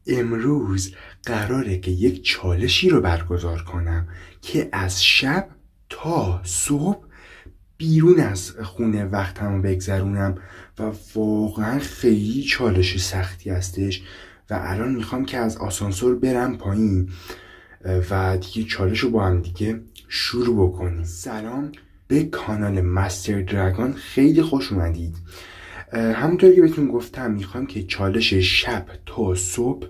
امروز قراره که یک چالشی رو برگزار کنم که از شب تا صبح بیرون از خونه وقتمو بگذرونم و واقعا خیلی چالش سختی هستش و الان میخوام که از آسانسور برم پایین و دیگه چالش رو با هم دیگه شروع بکنیم. سلام به کانال مستر دراگون، خیلی خوش اومدید. همونطور که بهتون گفتم میخوام که چالش شب تا صبح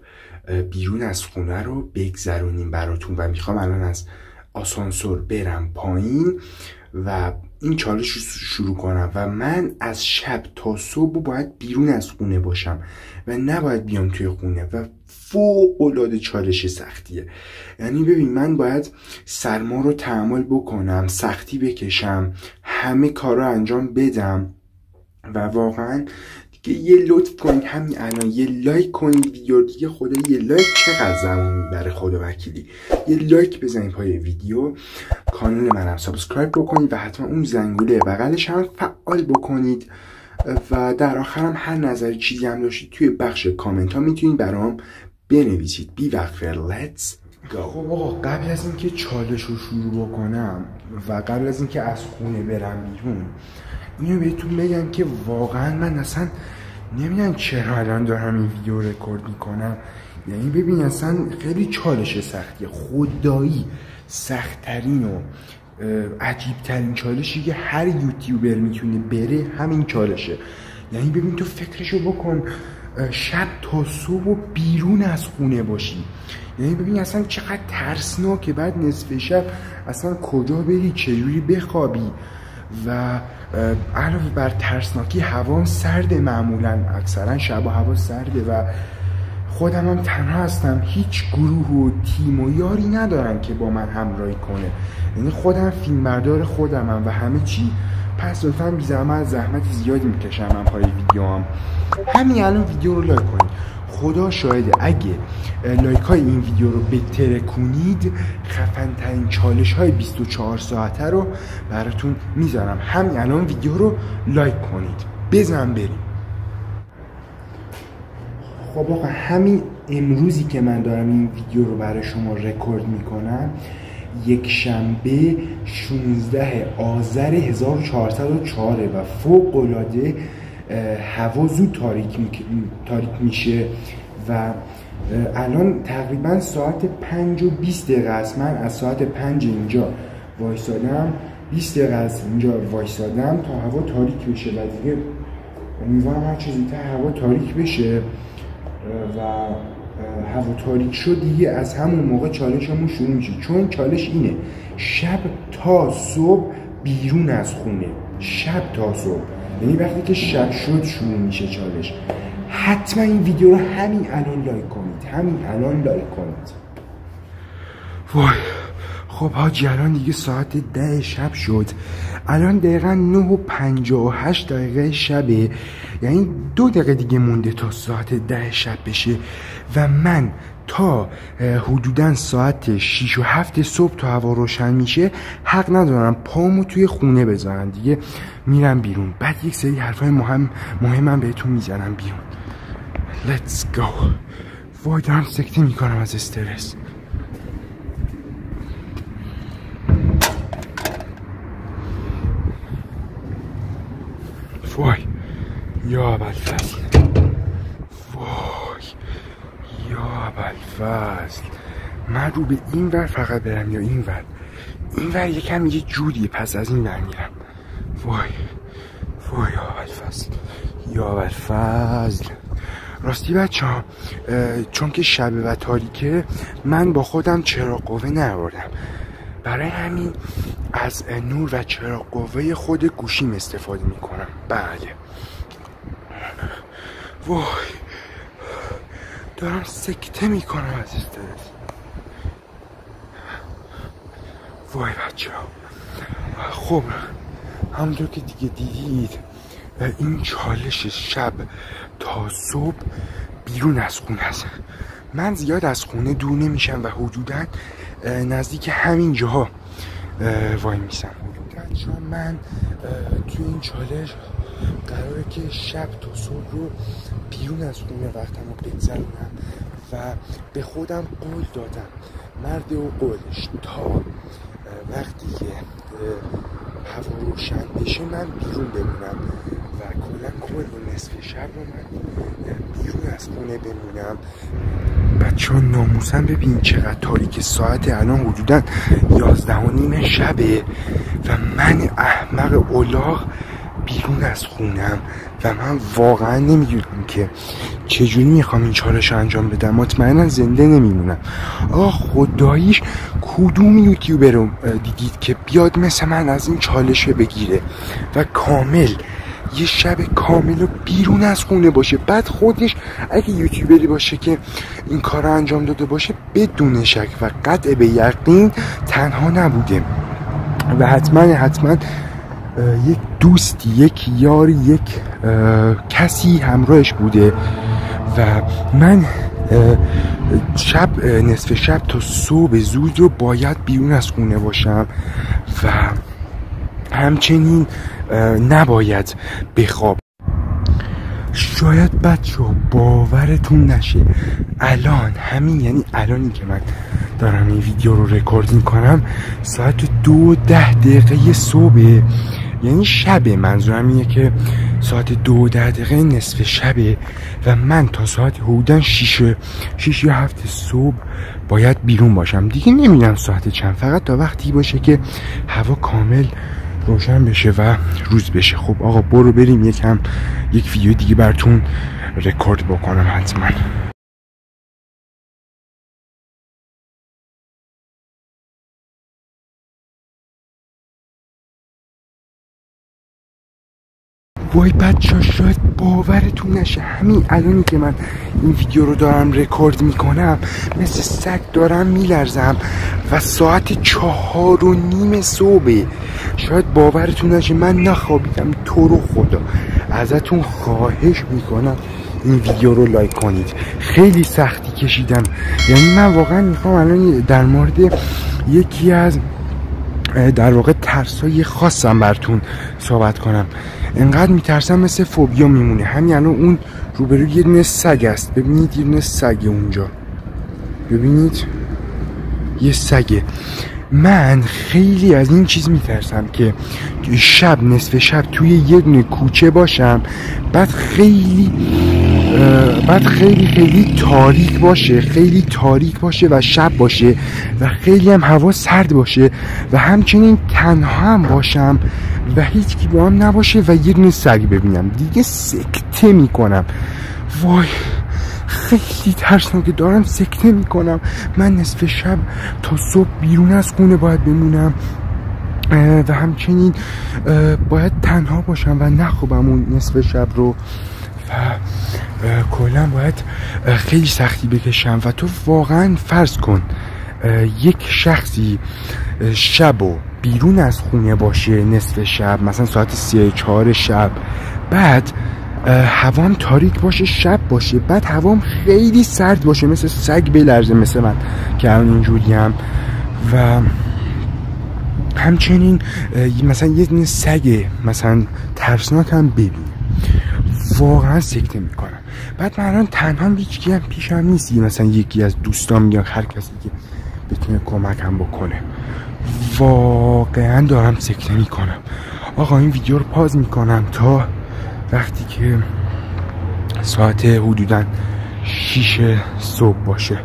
بیرون از خونه رو بگذرونیم براتون و میخوام الان از آسانسور برم پایین و این چالش رو شروع کنم و من از شب تا صبح باید بیرون از خونه باشم و نباید بیام توی خونه و فوق العاده چالش سختیه. یعنی ببین، من باید سرما رو تحمل بکنم، سختی بکشم، همه کار رو انجام بدم و واقعا دیگه یه لطف کنید همین الان یه لایک کنید ویدیو دیگه. خدا یه لایک چقدر زمان میبره خدا وکیلی. یه لایک بزنید پای ویدیو، کانال منم سابسکرایب بکنید و حتما اون زنگوله بغلش هم فعال بکنید و در آخرم هر نظر چیزی هم داشتید توی بخش کامنت ها میتونید برام بنویسید. بی وقت let's go. خب آقا، قبل از اینکه چالش رو شروع بکنم و قبل از اینکه از خونه برم بیرون، اینو بهتون بگم که واقعا من اصلا نمیدونم چرا الان دارم این ویدیو رکورد میکنم. یعنی ببین اصلا خیلی چالش سختیه، خدایی سخت‌ترین و عجیب‌ترین چالشی که هر یوتیوبر میتونه بره همین چالشه. یعنی ببین تو فکرشو بکن، شب تا صبح و بیرون از خونه باشی. یعنی ببین اصلا چقدر ترسناکه. بعد نصف شب اصلا کجا بری، چجوری بخوابی و علاوه بر ترسناکی هوا سرده. معمولا اکثرا شب هوا سرده و خودم هم تنها هستم، هیچ گروه و تیم و یاری ندارم که با من همراهی کنه. یعنی خودم فیلمبردار خودمم و همه چی. پس لطفا بی زحمت زیادی میکشم من پای ویدیوام. همین الان ویدیو رو لایک کنید. خدا شاهده اگه لایک های این ویدیو رو بترکونید خفن ترین چالش های 24 ساعته رو براتون میذارم. همین الان ویدیو رو لایک کنید، بزن بریم. خب آقا، همین امروزی که من دارم این ویدیو رو برای شما رکورد میکنم، یک شنبه 16 آذر 1404 و فوق العاده هوا زود تاریک میشه و الان تقریبا ساعت 5:20 است. من از ساعت 5 اینجا وایسادم، 20 دقیقه از اینجا وایسادم تا هوا تاریک بشه و دیگه امیدوارم هر چیزی تا هوا تاریک بشه و هوا تاریک شد دیگه از همون موقع چالشمون شروع میشه. چون چالش اینه شب تا صبح بیرون از خونه، شب تا صبح. یعنی وقتی که شب شد شروع میشه چالش. حتما این ویدیو رو همین الان لایک کنید، همین الان لایک کنید. وای خب حاجی، الان دیگه ساعت 10 شب شد. الان دقیقا 9:58 شبه. یعنی 2 دقیقه دیگه مونده تا ساعت 10 شب بشه و من تا حدوداً ساعت 6 و 7 صبح تا هوا روشن میشه حق ندارم پامو توی خونه بذارم. دیگه میرم بیرون، بعد یک سری حرفای مهمم بهتون میزنم بیرون. Let's go. وای دارم سکته میکنم از استرس. وای یا ابوالفضل، وای یا ابوالفضل، من رو به این ور فقط برم یا این ور؟ این ور یکم یه جوریه، پس از این ور میرم. وای وای یا ابوالفضل، یا ابوالفضل. راستی بچه ها، چون که شبه و تاریکه من با خودم چراغ قوه نبردم، برای همین از نور و چراغ قوه خود گوشیم استفاده میکنم. بله وای دارم سکته میکنم از استرس. وای بچه ها، خب همونطور که دیگه دیدید این چالش شب تا صبح بیرون از خونه است. من زیاد از خونه دور نمیشم و حدوداً نزدیک همین جاها وای میسم. چون من توی این چالش قراره که شب تا صبح رو بیرون از خونه وقتمو بگذرونم و به خودم قول دادم، مرد و قولش، تا وقتی که هوا روشن بشه من بیرون بمونم و کل نصف شب رو من بیرون از خونه بمونم. بچه ها ناموسم ببین چقدر تاریک، ساعت الان حدودا 11:30 شبه و من احمق الاغ بیرون از خونم و من واقعا نمیدونم که چجوری میخوام این چالش رو انجام بدم. مطمئنا زنده نمیمونم. آقا خداییش کدوم یوتیوبر رو دیدید که بیاد مثل من از این چالش بگیره و کامل یه شب کامل رو بیرون از خونه باشه؟ بعد خودش اگه یوتیوبری باشه که این کار رو انجام داده باشه بدون شک و قطع به یقین تنها نبوده و حتما یک دوستی، یک یاری، یک کسی همراهش بوده و من نصف شب تا صبح زود رو باید بیرون از خونه باشم و همچنین نباید بخواب. شاید بچه باورتون نشه الان یعنی الانی که من دارم این ویدیو رو رکورد میکنم ساعت 2:10 صبح، یعنی شبه. منظورم اینه که ساعت 2:10 نصف شبه و من تا ساعت حدوداً 6 یا 7 صبح باید بیرون باشم. دیگه نمیدونم ساعت چند، فقط تا وقتی باشه که هوا کامل روشن بشه و روز بشه. خب آقا برو بریم یک ویدیو دیگه براتون رکورد بکنم حتما. وای بچه شاید باورتون نشه همین الانی که من این ویدیو رو دارم رکورد میکنم مثل سگ دارم میلرزم و ساعت 4:30 صبح. شاید باورتون نشه من نخوابیدم. تو رو خدا ازتون خواهش میکنم این ویدیو رو لایک کنید. خیلی سختی کشیدم، یعنی من واقعا میخوام الان در مورد یکی از در واقع ترسای خاصم براتون صحبت کنم. انقدر میترسم مثل فوبیا میمونه. همین الان اون روبروی یه دونه سگ است، ببینید یه دونه سگ اونجا، ببینید یه سگه. من خیلی از این چیز میترسم که نصف شب توی یه دونه کوچه باشم، بعد خیلی تاریک باشه و شب باشه و خیلی هم هوا سرد باشه و همچنین تنها هم باشم و هیچ کی با هم نباشه و یه دونه سگ ببینم. دیگه سکته میکنم. وای خیلی ترسناکه، دارم سکته میکنم. من نصف شب تا صبح بیرون از خونه باید بمونم و همچنین باید تنها باشم و نخوابم اون نصف شب رو و کلا باید خیلی سختی بکشم. و تو واقعا فرض کن یک شخصی شب و بیرون از خونه باشه نصف شب، مثلا ساعت 3-4 شب، بعد هوام تاریک باشه، شب باشه، بعد هوام خیلی سرد باشه، مثل سگ بلرزه مثل من که الان اینجوریم و همچنین مثلا یه دونه سگ مثلا ترسناک هم ببینه، واقعا سکته میکنم. بعد من الان تنها هیچکی هم پیشم نیست، مثلا یکی از دوستام یا هر کسی که بتونه کمکم بکنه. واقعا دارم سکته میکنم. آقا این ویدیو رو پاز میکنم تا وقتی که ساعت حدوداً 6 صبح باشه.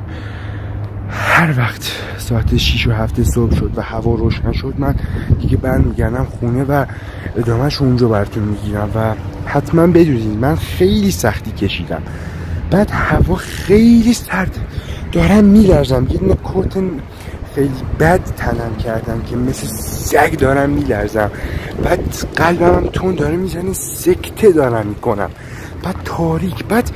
هر وقت ساعت 6 و 7 صبح شد و هوا روشن شد من دیگه برمیگردم خونه و ادامهش اونجا براتون میگیرم. و حتما بدونید من خیلی سختی کشیدم، بعد هوا خیلی سرد، دارم میلرزم، یه دونه کت خیلی بد تنم کردم که مثل سگ دارم میلرزم، بعد قلبم هم تون داره میزنه، سکته دارم میکنم، بعد تاریک. بعد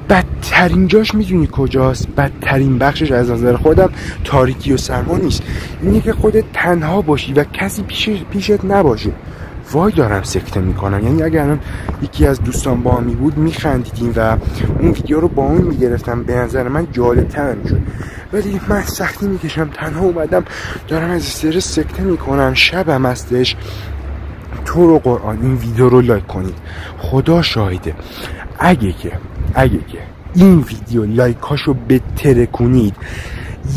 بدترین جاش میدونی کجاست؟ بدترین بخشش از نظر خودم تاریکی و سرما نیست، اینه که خودت تنها باشی و کسی پیشت نباشه. وای دارم سکته میکنم. یعنی اگر الان یکی از دوستان با می بود میخندیدیم و اون ویدیو رو با اون میگرفتم، به نظر من جالب‌تر میشد. ولی من سختی میکشم، تنها اومدم دارم از استرس سکته میکنم، شبم هستش. تو رو قرآن این ویدیو رو لایک کنید. خدا شاهده اگه که این ویدیو لایکاشو بترکونید،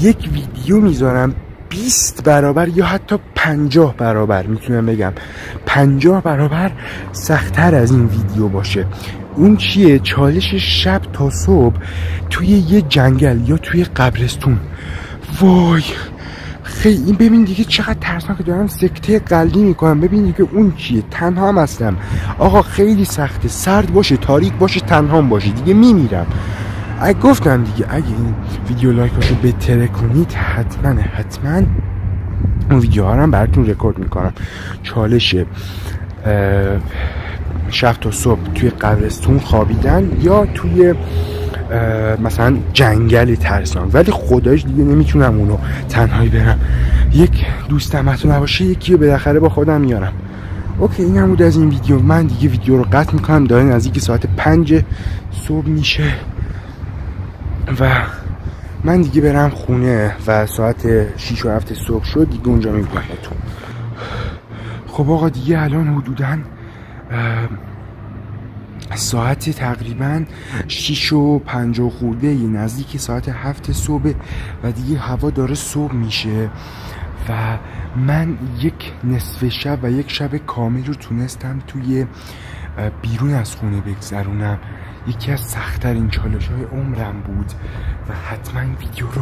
یک ویدیو میذارم 20 برابر یا حتی 50 برابر، میتونم بگم 50 برابر سخت‌تر از این ویدیو باشه. اون چیه؟ چالش شب تا صبح توی یه جنگل یا توی قبرستون. وای خیلی ببین دیگه چقدر ترسناکه، دارم سکته قلبی میکنم. ببین دیگه اون چیه؟ تنها هم هستم آقا، خیلی سخته، سرد باشه، تاریک باشه، تنها باشه، دیگه میمیرم. گفتم دیگه اگه این ویدیو لایکاشو بترکونید حتما اون ویدیوها رو هم براتون رکورد میکنم. چالش شب تا صبح توی قبرستون خوابیدن یا توی مثلا جنگل ترسناک، ولی خدایش دیگه نمیتونم اونو تنهایی برم، یک دوستم حتی نباشه یکی رو بالاخره با خودم میارم. اوکی این هم بود از این ویدیو. من دیگه ویدیو رو قطع میکنم، داره نزدیک ساعت 5 صبح میشه و من دیگه برم خونه و ساعت 6 و 7 صبح شد دیگه اونجا میبینمتون. خب آقا دیگه الان حدوداً ساعت تقریبا 6 و 50 خورده، نزدیک ساعت 7 صبح و دیگه هوا داره صبح میشه و من یک نصف شب و یک شب کامل رو تونستم توی بیرون از خونه بگذرونم. یکی از سخت‌ترین چالش‌های عمرم بود و حتما این ویدیو رو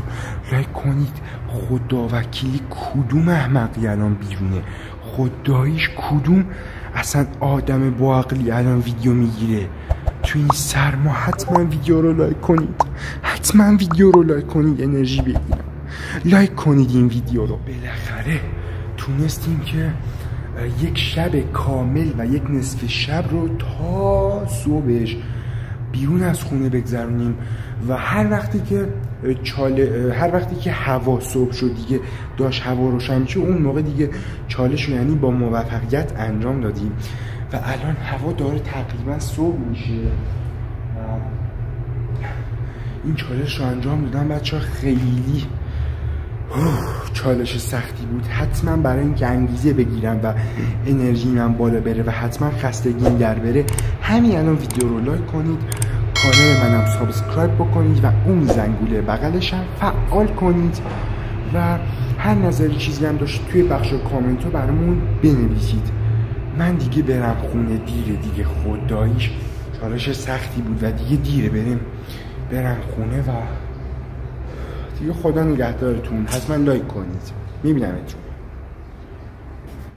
لایک کنید. خدا وکیلی کدوم احمقی الان بیرونه، خداییش کدوم اصلا آدم با عقلی الان ویدیو میگیره تو این سرما. حتما ویدیو رو لایک کنید، حتما ویدیو رو لایک کنید، انرژی بگیرم. لایک کنید این ویدیو رو. بالاخره تونستیم که یک شب کامل و یک نصف شب رو تا صبحش بیرون از خونه بگذرونیم و هر وقتی که هوا صبح شد دیگه داشت هوا روشن میشه، اون موقع دیگه چالش رو یعنی با موفقیت انجام دادیم و الان هوا داره تقریبا صبح میشه و این چالش رو انجام دادم. بچه ها خیلی چالش سختی بود، حتما برای اینکه انگیزه بگیرم و انرژیم بالا بره و حتما خستگیم در بره همین الان ویدیو رو لایک کنید، کانال منم سابسکرایب بکنید و اون زنگوله بغلش هم فعال کنید و هر نظری چیزی هم داشت توی بخش کامنت رو برامون بنویسید. من دیگه برم خونه، دیره دیگه، خداییش چالش سختی بود و دیگه دیره، برم خونه و دیگه خدا نگهدارتون. حتما لایک کنید. میبینمتون.